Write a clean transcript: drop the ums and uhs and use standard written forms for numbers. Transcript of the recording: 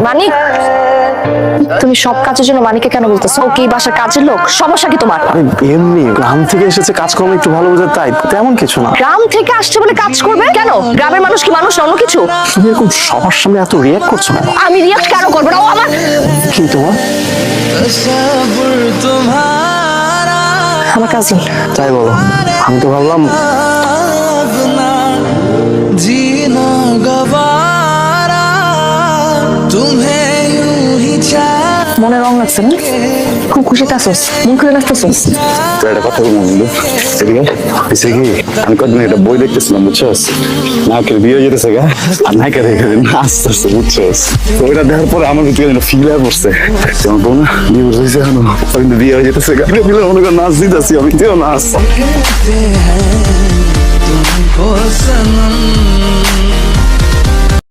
মানিক, তুমি সব কাজের জন্য মানিককে কেন বলতেছো? ও কি বাসার কাজের লোক? সমস্যা কি তোমার? এমনি গ্রাম থেকে এসেছে, কাজকর্ম একটু ভালো বোঝে, তাই তেমন কিছু না। গ্রাম থেকে আসছে বলে কাজ করবে কেন? গ্রামের মানুষ কি মানুষ না অন্য কিছু? তুমি এরকম সবার সামনে এত রিয়াক্ট করছো কেন? আমি রিয়াক্ট কেন করবো না? ও আমার কি তোমার? আমার কাজিন। তাই বলো? আমি তো ভাবলাম जीना गवारा तुम्हें यूं ही মনে রং লাগছে না? খুব খুশিতে আসোস, মন খুলে নাচতেছোস। তো একটা কথা বলবো বন্ধু, এদিকে এসে কি আমি কদিন একটা বই দেখতেছিলাম বুঝছস, নায়কের বিয়ে হয়ে যেতেছে গা, আর নায়িকা দেখে নাচতেছে বুঝছস। তো ওইটা দেখার পরে আমার ভিতরে ফিল হয়ে পড়ছে যেমন বউ না বিয়ে হয়েছে এখনো, কিন্তু বিয়ে হয়ে যেতেছে গা, ফিলে মনে করে নাচ দিতেছি আমি, তুইও নাচ। कहते हैं तुमको सनम